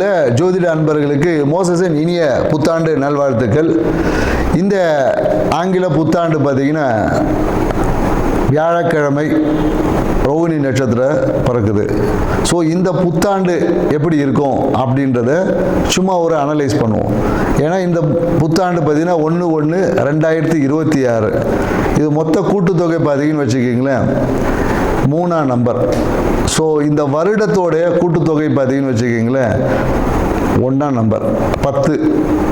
உள்ள ஜோதிட அன்பர்களுக்கு மோசஸின் இனிய புத்தாண்டு நல்வாழ்த்துக்கள். இந்த ஆங்கில புத்தாண்டு பார்த்தீங்கன்னா வியாழக்கிழமை ரோகிணி நட்சத்திரம் பிறக்குது. ஸோ இந்த புத்தாண்டு எப்படி இருக்கும் அப்படின்றத சும்மா ஒரு அனலைஸ் பண்ணுவோம். ஏன்னா இந்த புத்தாண்டு பார்த்தீங்கன்னா 1/1/2026 இது மொத்த கூட்டுத்தொகை பார்த்தீங்கன்னு வச்சுக்கிங்களேன் 3ஆம் நம்பர். ஸோ இந்த வருடத்தோடைய கூட்டுத்தொகை பார்த்தீங்கன்னு வச்சுக்கிங்களேன் 1ஆம் நம்பர் 10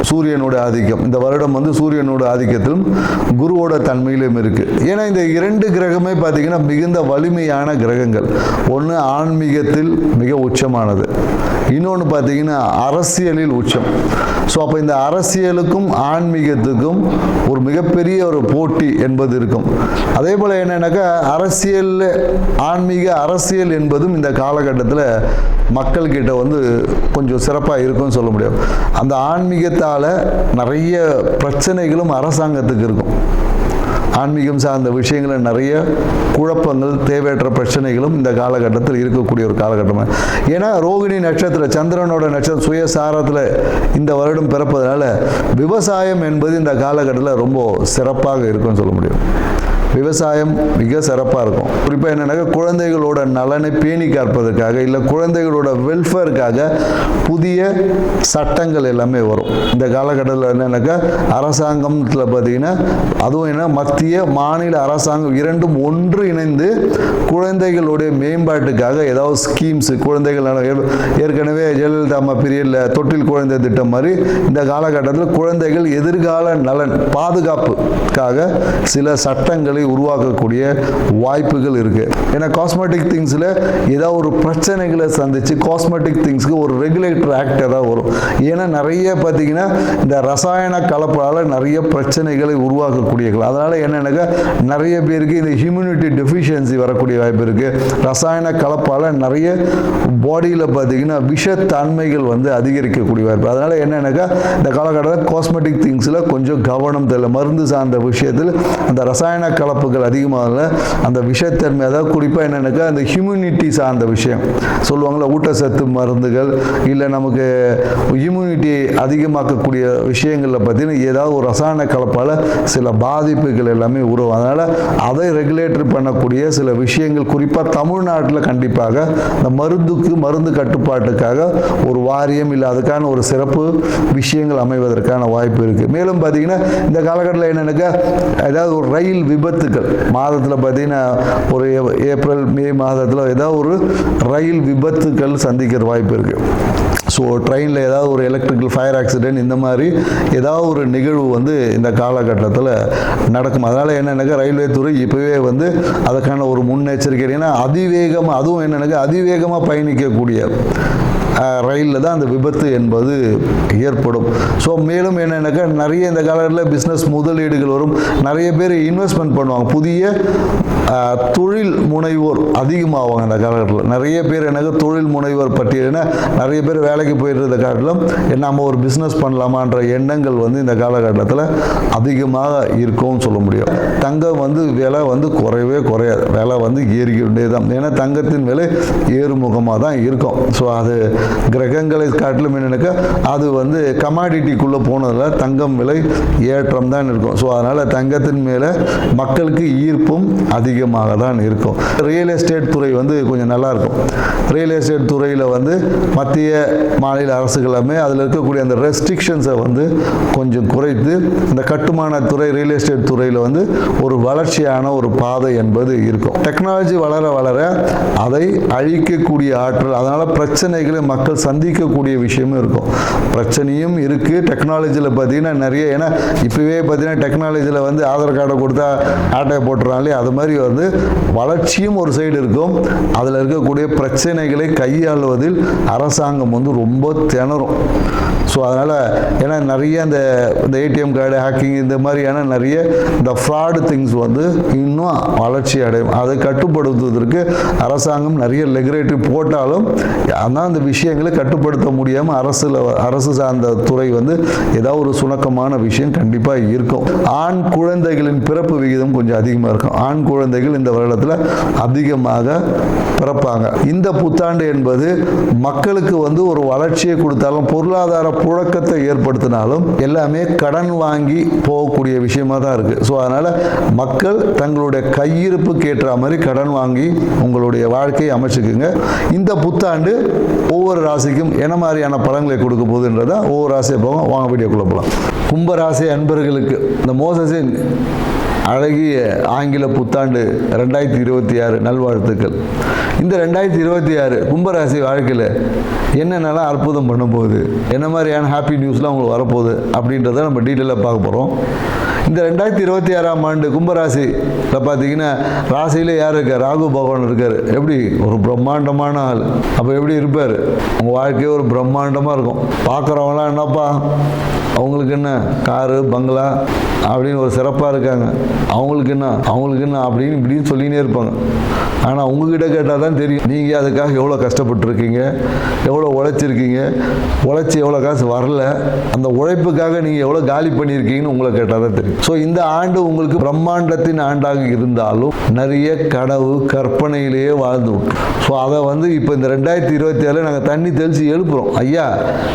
சூரியனோட ஆதிக்கம். இந்த வருடம் வந்து சூரியனோட ஆதிக்கத்திலும் குருவோட தன்மையிலும் இருக்கு. ஏன்னா இந்த 2 கிரகமே பார்த்தீங்கன்னா மிகுந்த வலிமையான கிரகங்கள். ஒன்று ஆன்மீகத்தில் மிக உச்சமானது, இன்னொன்று பார்த்தீங்கன்னா அரசியலில் உச்சம். ஸோ அப்போ இந்த அரசியலுக்கும் ஆன்மீகத்துக்கும் ஒரு மிகப்பெரிய ஒரு போட்டி என்பது இருக்கும். அதே போல் என்னன்னாக்கா அரசியல் ஆன்மீக அரசியல் என்பதும் இந்த காலகட்டத்தில் மக்கள்கிட்ட வந்து கொஞ்சம் சிறப்பாக இருக்கும்னு சொல்ல முடியும். அந்த ஆன்மீகத்தால் நிறைய பிரச்சனைகளும் அரசாங்கத்துக்கு இருக்கும். ஆன்மீகம் சார்ந்த விஷயங்களில் நிறைய குழப்பங்கள், தேவையற்ற பிரச்சனைகளும் இந்த காலகட்டத்தில் இருக்கக்கூடிய ஒரு காலகட்டமாக. ஏன்னா ரோகிணி நட்சத்திரம் சந்திரனோட நட்சத்திரம் சுயசாரத்தில் இந்த வருடம் பிறப்பதனால விவசாயம் என்பது இந்த காலகட்டத்தில் ரொம்ப சிறப்பாக இருக்குன்னு சொல்ல முடியும். விவசாயம் மிக சிறப்பாக இருக்கும். குறிப்பாக என்னென்னாக்கா குழந்தைகளோட நலனை பேணி காப்பதற்காக இல்லை குழந்தைகளோட வெல்ஃபேருக்காக புதிய சட்டங்கள் எல்லாமே வரும். இந்த காலகட்டத்தில் என்னென்னாக்கா அரசாங்கத்தில் பார்த்தீங்கன்னா அதுவும் என்ன மத்திய மாநில அரசாங்கம் இரண்டும் ஒன்று இணைந்து குழந்தைகளுடைய மேம்பாட்டுக்காக ஏதாவது ஸ்கீம்ஸ் குழந்தைகள் ஏற்கனவே ஜெயலலிதா அம்மா பீரியடில் தொட்டில் குழந்தை திட்டம் மாதிரி இந்த காலகட்டத்தில் குழந்தைகள் எதிர்கால நலன் பாதுகாப்புக்காக சில சட்டங்களை உருவாக்கக்கூடிய வாய்ப்புகள் இருக்கு. ஏன்னா காஸ்மெட்டிக் திங்ஸ்ல ஏதாவது ஒரு பிரச்சனைகளை சந்திச்சு காஸ்மெட்டிக் திங்ஸ்க்கு ஒரு ரெகுலேட்டர் ஆக்ட் ஏதாவது வரும். ஏன்னா நிறைய பார்த்தீங்கன்னா இந்த ரசாயன கலப்பால நிறைய பிரச்சனைகளை உருவாக்கக்கூடியது. அதனால என்னன்னாக்கா நிறைய பேருக்கு இந்த ஹியூமினிட்டி டெஃபிஷியன்சி வரக்கூடிய வாய்ப்பு இருக்கு. ரசாயன கலப்பால நிறைய பாடியில் பார்த்தீங்கன்னா விஷத்தன்மைகள் வந்து அதிகரிக்கக்கூடிய வாய்ப்பு. அதனால என்னன்னாக்கா இந்த காலகட்டத்தில் காஸ்மெட்டிக் திங்ஸ்ல கொஞ்சம் கவனம் தேவை. மருந்து சார்ந்த விஷயத்தில் அந்த ரசாயன கலப்புகள் அதிகமாக அந்த விஷத்தன்மை, அதாவது குறிப்பாக என்னன்னாக்கா அந்த ஹியூமினிட்டி சார்ந்த விஷயம் சொல்லுவாங்கள்ல, ஊட்டச்சத்து மருந்துகள் இல்லை நமக்கு இம்யூனிட்டி அதிகமாக்கக்கூடிய விஷயங்களில் பார்த்தீங்கன்னா ஏதாவது ஒரு ரசாயன கலப்பால் சில பாதிப்புகள் எல்லாமே உருவாகும். அதனால் அதை ரெகுலேட்டர் பண்ணக்கூடிய சில விஷயங்கள் குறிப்பாக தமிழ்நாட்டில் கண்டிப்பாக இந்த மருந்து கட்டுப்பாட்டுக்காக ஒரு வாரியம் இல்லை அதுக்கான ஒரு சிறப்பு விஷயங்கள் அமைவதற்கான வாய்ப்பு இருக்குது. மேலும் பார்த்தீங்கன்னா இந்த காலகட்டத்தில் என்னன்னாக்கா ஏதாவது ஒரு ரயில் விபத்துக்கள் மாதத்தில் பார்த்தீங்கன்னா ஒரு ஏப்ரல் மே மாதத்தில் ஏதாவது ஒரு ரயில் விபத்துக்கள் சந்திக்கிற வாய்ப்பு இருக்குது. ஸோ ட்ரெயினில் ஏதாவது ஒரு எலக்ட்ரிக்கல் ஃபயர் ஆக்சிடென்ட் இந்த மாதிரி ஏதாவது ஒரு நிகழ்வு வந்து இந்த காலகட்டத்தில் நடக்கும். அதனால் என்னென்னாக்கா ரயில்வே துறை இப்போவே வந்து அதுக்கான ஒரு முன்னெச்சரிக்கை. ஏன்னா அதிவேகமாக அதுவும் என்னென்னாக்கா அதிவேகமாக பயணிக்கக்கூடிய ரயிலில் தான் அந்த விபத்து என்பது ஏற்படும். ஸோ மேலும் என்னென்னாக்கா நிறைய இந்த காலத்தில் பிஸ்னஸ் முதலீடுகள் வரும். நிறைய பேர் இன்வெஸ்ட்மெண்ட் பண்ணுவாங்க. புதிய தொழில் முனைவோர் அதிகமாகுவாங்க இந்த காலகட்டத்தில். நிறைய பேர் எனக்கு தொழில் முனைவோர் பட்டியல்னா நிறைய பேர் வேலைக்கு போயிட்டு காட்டிலும் நம்ம ஒரு பிஸ்னஸ் பண்ணலாமான்ற எண்ணங்கள் வந்து இந்த காலகட்டத்தில் அதிகமாக இருக்கும்னு சொல்ல முடியும். தங்கம் வந்து விலை வந்து குறையவே குறையாது, விலை வந்து ஏறிக்கிட்டே தான். ஏன்னா தங்கத்தின் விலை ஏறுமுகமாக தான் இருக்கும். ஸோ அது கிரகங்களை காட்டிலும் என்னன்னாக்கா அது வந்து கமாடிட்டிக்குள்ளே போனதில் தங்கம் விலை ஏற்றம் தான் இருக்கும். ஸோ அதனால் தங்கத்தின் மேலே மக்களுக்கு ஈர்ப்பும் அதிகமாக தான் இருக்கும். ரியல் எஸ்டேட் துறை வந்து கொஞ்சம் நல்லா இருக்கும். ரியல் எஸ்டேட் துறையில் வந்து மத்திய மாநில அரசுகளுமே அதில் இருக்கக்கூடிய அந்த ரெஸ்ட்ரிக்ஷன்ஸை வந்து கொஞ்சம் குறைத்து இந்த கட்டுமான துறை ரியல் எஸ்டேட் துறையில் வந்து ஒரு வளர்ச்சியான ஒரு பாதை என்பது இருக்கும். டெக்னாலஜி வளர வளர அதை அழிக்கக்கூடிய ஆற்றல், அதனால் பிரச்சனைகளை மக்கள் சந்திக்கக்கூடிய விஷயமும் இருக்கும். பிரச்சனையும் இருக்குது டெக்னாலஜியில் பார்த்தீங்கன்னா நிறைய. ஏன்னா இப்போவே பார்த்தீங்கன்னா டெக்னாலஜியில் வந்து ஆதார் கார்டை கொடுத்தா ஆட்டையை போட்டுறாங்களே, அது மாதிரி வந்து வளர்ச்சியும் ஒரு சைடு இருக்கும். அதில் இருக்கக்கூடிய பிரச்சனைகளை கையாளுவதில் அரசாங்கம் வந்து ரொம்ப திணறும். ஸோ அதனால் ஏன்னா நிறைய இந்த ஏடிஎம் கார்டு ஹேக்கிங் இந்த மாதிரியான நிறைய இந்த ஃப்ராடு திங்ஸ் வந்து இன்னும் வளர்ச்சி அடையும். அதை கட்டுப்படுத்துவதற்கு அரசாங்கம் நிறைய ரெகுலேட்டரி போட்டாலும் ஆனால் அந்த விஷயங்களை கட்டுப்படுத்த முடியாமல் அரசு சார்ந்த துறை வந்து ஏதாவது ஒரு சுணக்கமான விஷயம் கண்டிப்பாக இருக்கும். ஆண் குழந்தைகளின் பிறப்பு விகிதம் கொஞ்சம் அதிகமாக இருக்கும். ஆண் குழந்தை குழந்தைகள் இந்த வருடத்தில் அதிகமாக பிறப்பாங்க. இந்த புத்தாண்டு என்பது மக்களுக்கு வந்து ஒரு வளர்ச்சியை கொடுத்தாலும் பொருளாதார புழக்கத்தை ஏற்படுத்தினாலும் எல்லாமே கடன் வாங்கி போகக்கூடிய விஷயமா தான் இருக்கு. ஸோ அதனால மக்கள் தங்களுடைய கையிருப்புக்கு ஏற்ற மாதிரி கடன் வாங்கி உங்களுடைய வாழ்க்கையை அமைச்சுக்குங்க. இந்த புத்தாண்டு ஒவ்வொரு ராசிக்கும் என்ன மாதிரியான பலன்களை கொடுக்க போகுதுன்றத ஒவ்வொரு ராசியை போவோம். வாங்க வீடியோக்குள்ள போகலாம். கும்பராசி அன்பர்களுக்கு இந்த மோசஸின் அழகிய ஆங்கில புத்தாண்டு 2026 நல்வாழ்த்துக்கள். இந்த 2026 கும்பராசி வாழ்க்கையில் என்னென்னலாம் அற்புதம் பண்ண போகுது, என்ன மாதிரியான ஹாப்பி நியூஸ்லாம் உங்களுக்கு வரப்போகுது அப்படின்றத நம்ம டீட்டெயிலாக பார்க்க போகிறோம். இந்த 2026ஆம் ஆண்டு கும்பராசியில் பார்த்தீங்கன்னா ராசியில் யார் இருக்கார்? ராகு பகவான் இருக்கார். எப்படி ஒரு பிரம்மாண்டமான ஆள். அப்போ எப்படி இருப்பார்? உங்கள் வாழ்க்கையே ஒரு பிரம்மாண்டமாக இருக்கும். பார்க்குறவங்களாம் என்னப்பா அவங்களுக்கு என்ன காரு பங்களா அப்படின்னு ஒரு சிறப்பாக இருக்காங்க, அவங்களுக்கு என்ன அப்படின்னு இப்படின்னு சொல்லினே இருப்பாங்க. ஆனால் உங்ககிட்ட கேட்டால் தான் தெரியும் நீங்கள் அதுக்காக எவ்வளோ கஷ்டப்பட்டுருக்கீங்க, எவ்வளோ உழைச்சிருக்கீங்க, உழைச்சி எவ்வளோ காசு வரல, அந்த உழைப்புக்காக நீங்கள் எவ்வளோ காலி பண்ணியிருக்கீங்கன்னு உங்களை கேட்டால் தான் தெரியும். ஸோ இந்த ஆண்டு உங்களுக்கு பிரம்மாண்டத்தின் ஆண்டாக இருந்தாலும் நிறைய கனவு கற்பனையிலேயே வாழ்ந்து விட்டோம். ஸோ அதை வந்து இப்போ இந்த 2027 நாங்கள் தண்ணி தெளித்து எழுப்புகிறோம். ஐயா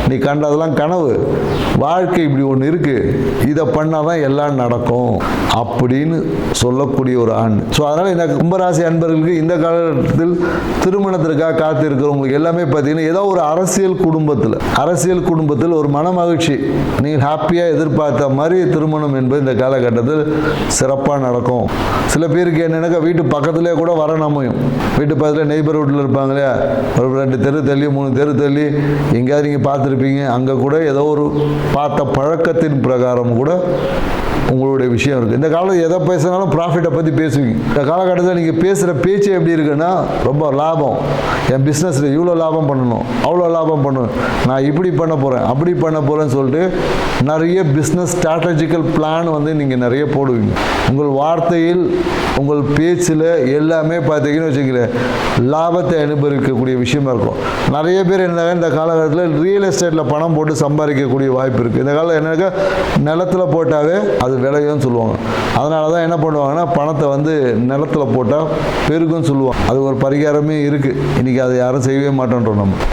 நீ கண்டதெல்லாம் கனவு, வாழ்க்கை இப்படி ஒன்று இருக்குது, இதை பண்ணால் தான் எல்லாம் நடக்கும் அப்படின்னு சொல்லக்கூடிய ஒரு ஆண்டு. ஸோ அதனால் இந்த கும்பராசி அன்பர்களுக்கு இந்த காலத்தில் திருமணத்திற்காக காத்து இருக்கிறவங்களுக்கு எல்லாமே பார்த்தீங்கன்னா ஏதோ ஒரு அரசியல் குடும்பத்தில் ஒரு மன மகிழ்ச்சி, நீங்கள் ஹாப்பியாக எதிர்பார்த்த மாதிரி திருமணம் என்பது இந்த காலகட்டத்தில் சிறப்பாக நடக்கும். சில பேருக்கு என்னென்னாக்கா வீட்டு பக்கத்துலேயே கூட வர அமையும். வீட்டு பக்கத்தில் நெய்பர்ஹுட்டில் இருப்பாங்க இல்லையா, ஒரு 2 தெரு தள்ளி 3 தெரு தள்ளி எங்கேயாவது நீங்கள் பார்த்துருப்பீங்க. அங்கே கூட ஏதோ ஒரு பார்த்த பழக்கத்தின் பிரகாரம் கூட உங்களுடைய விஷயம் இருக்குது. இந்த காலத்தில் எதை பேசினாலும் ப்ராஃபிட்டை பற்றி பேசுவீங்க. இந்த காலகட்டத்தில் நீங்கள் பேசுகிற பேச்சு எப்படி இருக்குன்னா ரொம்ப லாபம், என் பிஸ்னஸில் இவ்வளோ லாபம் பண்ணணும், அவ்வளோ லாபம் பண்ணணும், நான் இப்படி பண்ண போகிறேன் அப்படி பண்ண போகிறேன்னு சொல்லிட்டு நிறைய பிஸ்னஸ் ஸ்ட்ராட்டஜிக்கல் பிளான் வந்து நீங்கள் நிறைய போடுவீங்க. உங்கள் வார்த்தையில் உங்கள் பேச்சில் எல்லாமே பார்த்தீங்கன்னு வச்சுக்கல லாபத்தை அனுபவிக்கக்கூடிய விஷயமா இருக்கும். நிறைய பேர் என்ன இந்த காலகட்டத்தில் ரியல் எஸ்டேட்டில் பணம் போட்டு சம்பாதிக்கக்கூடிய வாய்ப்பு இருக்குது. இந்த காலத்தில் என்னக்கா நிலத்தில் போட்டாவே அது விளையும்னு சொல்லுவாங்க. அதனால தான் என்ன பண்ணுவாங்கன்னா பணத்தை வந்து நிலத்தில் போட்டால் பெருகும்னு சொல்லுவாங்க. அது ஒரு பரிகாரமே இருக்குது. இன்றைக்கி அதை யாரும் செய்யவே மாட்டோன்றோம் நம்ம.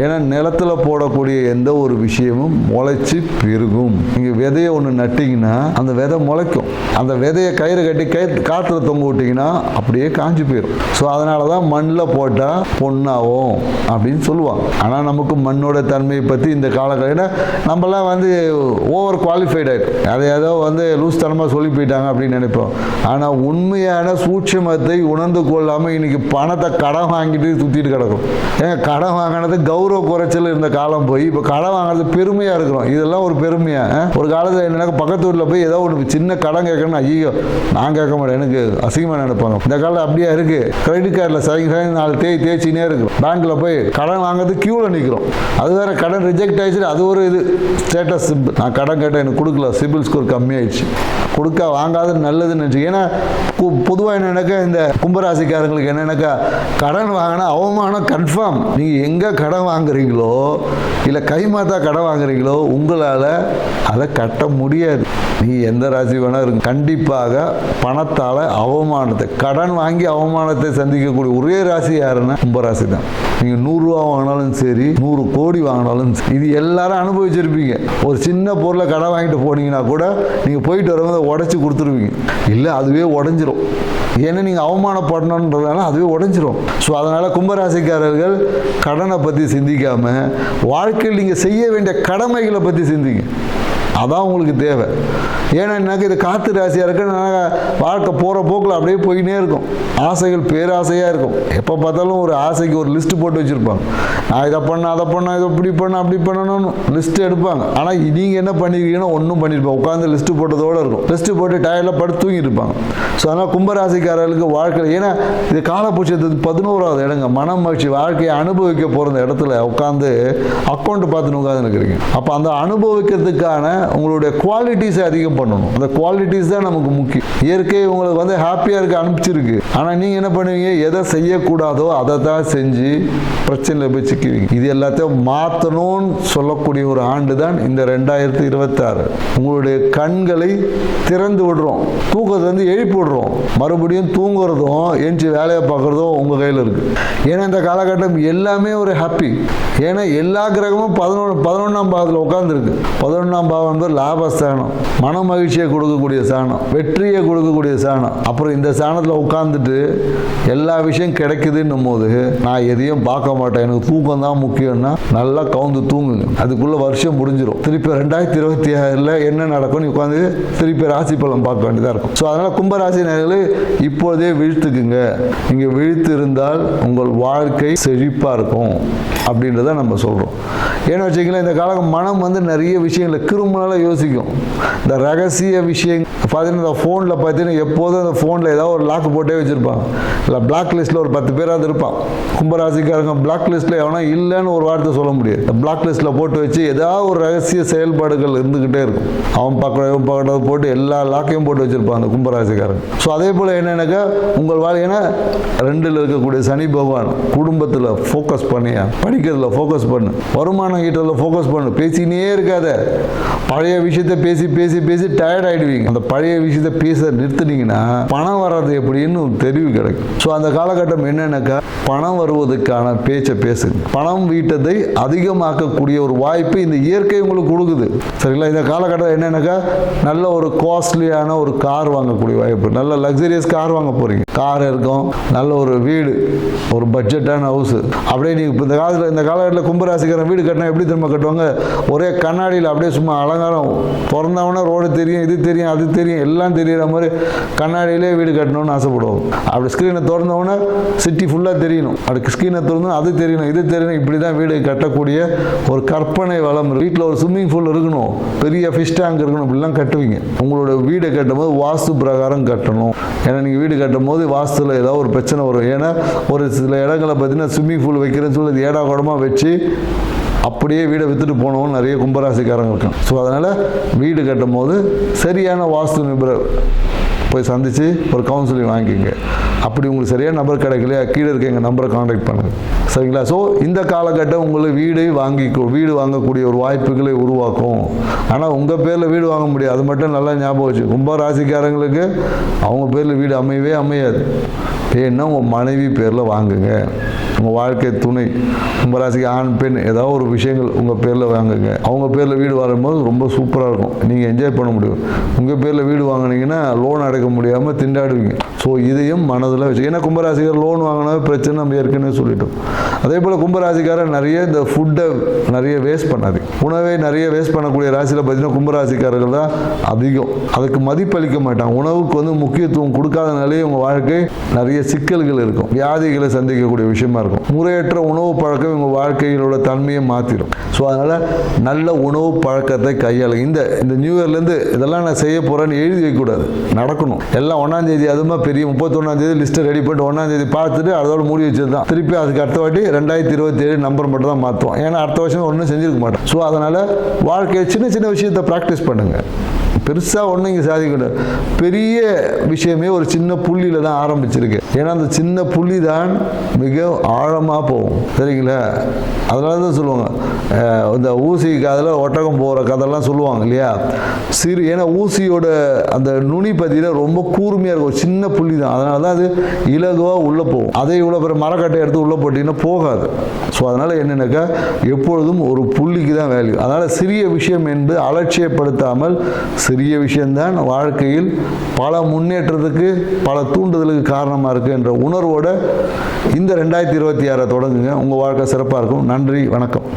ஏன்னா நிலத்தில் போடக்கூடிய எந்த ஒரு விஷயமும் முளைச்சி பெருகும். நீங்கள் விதையை ஒன்று நட்டிங்கன்னா அந்த விதை முளைக்கும். அந்த விதையை கயிறு கட்டி காற்றுல தொங்க விட்டிங்கன்னா அப்படியே காஞ்சி போயிடும். ஸோ அதனால தான் மண்ணில் போட்டால் பொண்ணாகும் அப்படின்னு சொல்லுவாங்க. ஆனால் நமக்கு மண்ணோட தன்மையை பற்றி இந்த காலகட்டம் நம்மளாம் வந்து ஓவர் குவாலிஃபைட் ஆகிடும். அதை ஏதோ வந்து லூஸ் தனமாக சொல்லி போயிட்டாங்க அப்படின்னு நினைப்போம். ஆனால் உண்மையான சூட்சமத்தை உணர்ந்து கொள்ளாமல் இன்னைக்கு பணத்தை கடன் வாங்கிட்டு சுற்றிட்டு கிடக்கும். ஏங்க கடன் வாங்கினது கௌரவ குறைச்சல் இருந்த காலம் போய் இப்போ கடன் வாங்குறது பெருமையாக இருக்கிறோம். இதெல்லாம் ஒரு பெருமையா? ஒரு காலத்தில் என்னன்னா பக்கத்து ஊரில் போய் ஏதோ ஒரு சின்ன கடன் கேட்கணும், ஐயோ நான் கேட்க மாட்டேன், எனக்கு அசிங்கமாக நினைப்பாங்க. இந்த காலம் அப்படியே இருக்கு. கிரெடிட் கார்டில் சாயங்காலம் 4 தேய்ச்சினே இருக்கும். பேங்க்ல போய் கடன் வாங்குறது கியூவில் நிற்கிறோம். அது வேற கடன் ரிஜெக்ட் ஆயிடுச்சு. அது ஒரு இது ஸ்டேட்டஸ் சிம்பிள். நான் கடன் கேட்டேன் எனக்கு கொடுக்கல, சிபில் ஸ்கோர் கம்மியாயிடுச்சு, கொடுக்க வாங்காத நல்லதுன்னு நினச்சி. ஏன்னா பொதுவாக என்னன்னாக்கா இந்த கும்பராசிக்காரங்களுக்கு என்னன்னாக்கா கடன் வாங்கினா அவமானம் கன்ஃபார்ம். நீங்கள் எங்கே கடன் வாங்குறீங்களோ இல்லை கைமாத்தா கடன் வாங்குறீங்களோ உங்களால் அதை கட்ட முடியாது. நீ எந்த ராசி வேணா இருக்கு, கண்டிப்பாக பணத்தால் அவமானத்தை கடன் வாங்கி அவமானத்தை சந்திக்கக்கூடிய ஒரே ராசி யாருன்னா கும்பராசி தான். நீங்கள் 100 ரூபா வாங்கினாலும் சரி 100 கோடி வாங்கினாலும் சரி இது எல்லாரும் அனுபவிச்சிருப்பீங்க. ஒரு சின்ன பொருளை கடன் வாங்கிட்டு போனீங்கன்னா கூட நீங்கள் போயிட்டு வரும்போது உடச்சி கொடுத்துருவீங்க. இல்லை அதுவே உடஞ்சிரும். ஏன்னா நீங்கள் அவமானப்படணுன்றதுனால அதுவே உடஞ்சிரும். ஸோ அதனால் கும்பராசிக்காரர்கள் கடனை பற்றி சிந்திக்காமல் வாழ்க்கையில் நீங்கள் செய்ய வேண்டிய கடமைகளை பற்றி சிந்திங்க. அதான் உங்களுக்கு தேவை. ஏன்னா எனக்கு இது காற்று ராசியாக இருக்கு. வாழ்க்கை போகிற போக்கில் அப்படியே போயினே இருக்கும். ஆசைகள் பேராசையாக இருக்கும். எப்போ பார்த்தாலும் ஒரு ஆசைக்கு ஒரு லிஸ்ட்டு போட்டு வச்சுருப்பாங்க. நான் இதை பண்ண அதை பண்ண இதை இப்படி பண்ண அப்படி பண்ணணும்னு லிஸ்ட்டு எடுப்பாங்க. ஆனால் நீங்கள் என்ன பண்ணிருக்கீங்கன்னா ஒன்றும் பண்ணியிருப்பாங்க. உட்காந்து லிஸ்ட்டு போட்டதோடு இருக்கும். லிஸ்ட்டு போட்டு டயரில் படுத்து தூங்கியிருப்பாங்க. ஸோ அதனால் கும்பராசிக்காரர்களுக்கு வாழ்க்கையில் ஏன்னா இது காலபட்சத்துக்கு 11வது இடங்க மனம் மகிழ்ச்சி வாழ்க்கையை அனுபவிக்க போகிற இடத்துல உட்காந்து அக்கௌண்ட் பார்த்துன்னு உட்காந்து இருக்கிறீங்க. அப்போ அந்த அனுபவிக்கிறதுக்கான உங்களுடைய குவாலிட்டிஸை அதிகம் பண்ணணும். அந்த குவாலிட்டிஸ் தான் நமக்கு முக்கியம். இயற்கை உங்களுக்கு வந்து ஹாப்பியாக இருக்க அனுப்பிச்சிருக்கு. ஆனால் நீங்கள் என்ன பண்ணுவீங்க, எதை செய்யக்கூடாதோ அதை தான் செஞ்சு பிரச்சனையில் போய் சிக்குவீங்க. இது எல்லாத்தையும் மாற்றணும்னு சொல்லக்கூடிய ஒரு ஆண்டு தான் இந்த 2026. உங்களுடைய கண்களை திறந்து விடுறோம், தூக்கத்துலேருந்து எழுப்பி விடுறோம். மறுபடியும் தூங்குறதும் ஏஞ்சி வேலையை பார்க்குறதும் உங்கள் கையில் இருக்குது. ஏன்னா இந்த காலகட்டம் எல்லாமே ஒரு ஹாப்பி. ஏன்னா எல்லா கிரகமும் 11ஆம் பாவத்தில் உட்காந்துருக்கு. 11ஆம் பாவம் வந்து லாபஸ்தானம், மன மகிழ்ச்சியை கொடுக்கக்கூடிய சாணம், வெற்றியை கொடுக்கக்கூடிய சாணம். அப்புறம் இந்த சாணத்தில் உட்காந்துட்டு எல்லா விஷயம் கிடைக்குதுன்னும் போது நான் எதையும் பார்க்க மாட்டேன், எனக்கு தூக்கம் தான் முக்கியம்னா நல்லா கவுந்து தூங்குங்க. அதுக்குள்ள வருஷம் முடிஞ்சிடும். திருப்பி 2026 என்ன நடக்கும் உட்காந்து திருப்பி ராசி பலன் பார்க்க வேண்டியதாக இருக்கும். ஸோ அதனால் கும்பராசி நேயர்களே இப்போதே விழித்துக்குங்க. நீங்கள் விழித்து இருந்தால் உங்கள் வாழ்க்கை செழிப்பாக இருக்கும் அப்படின்றத நம்ம சொல்கிறோம். ஏன்னு வச்சுக்கலாம், இந்த காலம் மனம் வந்து நிறைய விஷயங்களை கிருமலாக யோசிக்கும். இந்த ரகசிய விஷயம் பார்த்தீங்கன்னா இந்த ஃபோனில் பார்த்தீங்கன்னா எப்போதும் அந்த ஃபோனில் ஏதாவது ஒரு லாக் போட்டே வச்சுருப்பாங்க. இல்லை பிளாக் லிஸ்ட்டில் ஒரு 10 பேராவது இருப்பான். கும்பராசிக்காரங்க பிளாக் லிஸ்ட்டில் எவனா இல்லைன்னு ஒரு வார்த்தை சொல்ல முடியாது. இந்த பிளாக் லிஸ்ட்டில் போட்டு வச்சு ஏதாவது ஒரு ரகசிய செயல்பாடுகள் இருந்துக்கிட்டே இருக்கும். அவன் பார்க்குறத போட்டு எல்லா லாக்கையும் போட்டு வச்சுருப்பான் அந்த கும்பராசிக்காரங்க. ஸோ அதே போல் என்னென்னாக்கா உங்கள் வாழ்க்கைனா 2ல் இருக்கக்கூடிய சனி பகவான் குடும்பத்தில் ஃபோக்கஸ் பண்ணியா, படிக்கிறதுல ஃபோக்கஸ் பண்ணு, வருமானம் ஈட்டுறதுல ஃபோக்கஸ் பண்ணு. பேசினே இருக்காத. பழைய விஷயத்தை பேசி பேசி பேசி டயர்ட் ஆகிடுவீங்க. அந்த பழைய விஷயத்தை பேச நிறுத்துனீங்கன்னா பணம் வர்றது எப்படின்னு தெரிவு கிடைக்கும். ஸோ அந்த காலகட்டம் என்னன்னாக்கா பணம் வருவதற்கான பேச்சை பேசுங்க. பணம் வீட்டதை அதிகமாக்கக்கூடிய ஒரு வாய்ப்பு இந்த இயற்கை உங்களுக்கு கொடுக்குது. சரிங்களா? இந்த காலகட்டம் என்னன்னாக்கா நல்ல ஒரு காஸ்ட்லியான ஒரு கார் வாங்கக்கூடிய வாய்ப்பு, நல்ல லக்ஸரியஸ் கார் வாங்க போறீங்க. கார் இருக்கும், நல்ல ஒரு வீடு, ஒரு பட்ஜெட்டான ஹவுஸ். அப்படியே நீங்கள் இந்த காலகட்டத்தில் கும்பராசிக்காரன் வீடு கட்டினா எப்படி திரும்ப கட்டுவாங்க, ஒரே கண்ணாடியில் அப்படியே சும்மா அலங்காரம், பிறந்தவொடனே ரோடு தெரியும், இது தெரியும், அது தெரியும், எல்லாம் தெரியுற மாதிரி கண்ணாடியிலே வீடு கட்டணும்னு ஆசைப்படுவோம். அப்படி ஸ்க்ரீனை திறந்தவொடனே சிட்டி ஃபுல்லாக தெரியணும், அப்படி ஸ்க்ரீனை திறந்தோம் அது தெரியணும், இது தெரியணும். இப்படி தான் வீடு கட்டக்கூடிய ஒரு கற்பனை வளம் இருக்குது. வீட்டில் ஒரு ஸ்விம்மிங் பூல் இருக்கணும், பெரிய ஃபிஷ் டேங்க் இருக்கணும், இப்படிலாம் கட்டுவீங்க. உங்களோட வீடை கட்டும் போது வாஸ்து பிரகாரம் கட்டணும். ஏன்னா நீங்கள் வீடு கட்டும் போது வாஸ்துவில் ஏதாவது ஒரு பிரச்சனை வரும். ஏன்னா ஒரு சில இடங்களை பார்த்தீங்கன்னா ஸ்விம்மிங் பூல் வைக்கிறேன்னு சொல்லி ஏடா கூடமாக வச்சு அப்படியே வீடை விற்றுட்டு போனவங்க நிறைய கும்பராசிக்காரங்க இருக்காங்க. ஸோ அதனால் வீடு கட்டும் போது சரியான வாஸ்து நிபுணர் போய் சந்தித்து ஒரு கவுன்சிலிங் வாங்கிக்கோங்க. அப்படி உங்களுக்கு சரியான நம்பர் கிடைக்கலையா, கீழே இருக்க எங்கள் நம்பரை காண்டாக்ட் பண்ணுங்கள். சரிங்களா? ஸோ இந்த காலகட்டம் உங்களுக்கு வீடு வாங்கக்கூடிய ஒரு வாய்ப்புகளை உருவாக்கும். ஆனால் உங்கள் பேரில் வீடு வாங்க முடியாது, அது மட்டும் நல்லா ஞாபகம் வச்சு. கும்பராசிக்காரங்களுக்கு அவங்க பேரில் வீடு அமையவே அமையாது. ஏன்னா உங்கள் மனைவி பேரில் வாங்குங்க. உங்கள் வாழ்க்கை துணை கும்பராசிக்கு ஆண் பெண் ஏதாவது ஒரு விஷயங்கள் உங்கள் பேரில் வாங்குங்க. அவங்க பேரில் வீடு வாங்கும்போது ரொம்ப சூப்பராக இருக்கும், நீங்கள் என்ஜாய் பண்ண முடியும். உங்கள் பேரில் வீடு வாங்கினீங்கன்னா லோன் அடைக்க முடியாமல் திண்டாடுவீங்க. ஸோ இதையும் மனதில் வச்சு, ஏன்னா கும்பராசிக்கார் லோன் வாங்கினா பிரச்சனை நம்ம ஏற்கனவே சொல்லிட்டோம். அதே போல் கும்பராசிக்காரர் நிறைய இந்த ஃபுட்டை நிறைய வேஸ்ட் பண்ணாது. உணவை நிறைய வேஸ்ட் பண்ணக்கூடிய ராசியில் பார்த்தீங்கன்னா கும்பராசிக்காரர்கள் தான் அதிகம். அதுக்கு மதிப்பளிக்க மாட்டாங்க. உணவுக்கு வந்து முக்கியத்துவம் கொடுக்காதனாலே உங்கள் வாழ்க்கை நிறைய சிக்கல்கள் இருக்கும், வியாதிகளை சந்திக்கக்கூடிய விஷயமா இருக்கும். முறையற்ற உணவு பழக்கம் உங்கள் வாழ்க்கையிலோட தன்மையை மாற்றிடும். ஸோ அதனால் நல்ல உணவு பழக்கத்தை கையாளுங்க. இந்த நியூ இயர்லேருந்து இதெல்லாம் நான் செய்ய போகிறேன்னு எழுதி வைக்கக்கூடாது, நடக்கணும். எல்லாம் 1ஆம் தேதி, அதுமா பெரிய 31ஆம் தேதி லிஸ்ட்டை ரெடி பண்ணிட்டு 1ஆம் தேதி பார்த்துட்டு அதோட மூடி வச்சது தான். திருப்பி அதுக்கு அடுத்த வாட்டி 2027 நம்பர் மட்டும் தான் மாற்றுவோம். ஏன்னா அடுத்த வருஷம் ஒன்றும் செஞ்சுருக்க மாட்டோம். ஸோ அதனால் வாழ்க்கையை சின்ன சின்ன விஷயத்தை ப்ராக்டிஸ் பண்ணுங்கள். பெருசாக ஒன்றும் இங்கே சாதிக்கக்கூடாது. பெரிய விஷயமே ஒரு சின்ன புள்ளியில் தான் ஆரம்பிச்சிருக்கு. ஏன்னா அந்த சின்ன புள்ளி தான் மிக ஆழமாக போகும். சரிங்களா? அதனால தான் சொல்லுவாங்க இந்த ஊசி அதில் ஒட்டகம் போகிற கதையெல்லாம் சொல்லுவாங்க இல்லையா. ஏன்னா ஊசியோட அந்த நுனி பார்த்தீங்கன்னா ரொம்ப கூர்மையாக இருக்கும், சின்ன புள்ளி தான். அதனால தான் அது இலகுவாக உள்ளே போகும். அதை இவ்வளோ பெரிய மரக்கட்டை எடுத்து உள்ளே போட்டிங்கன்னா போகாது. ஸோ அதனால் என்னென்னாக்கா எப்பொழுதும் ஒரு புள்ளிக்கு தான் வேல்யூ. அதனால் சிறிய விஷயம் என்று அலட்சியப்படுத்தாமல் சிறிய விஷயம்தான் வாழ்க்கையில் பல முன்னேற்றத்துக்கு பல தூண்டுதலுக்கு காரணமாக இருக்குது என்ற உணர்வோடு இந்த 2026 தொடங்குங்க. உங்கள் வாழ்க்கை சிறப்பாக இருக்கும். நன்றி, வணக்கம்.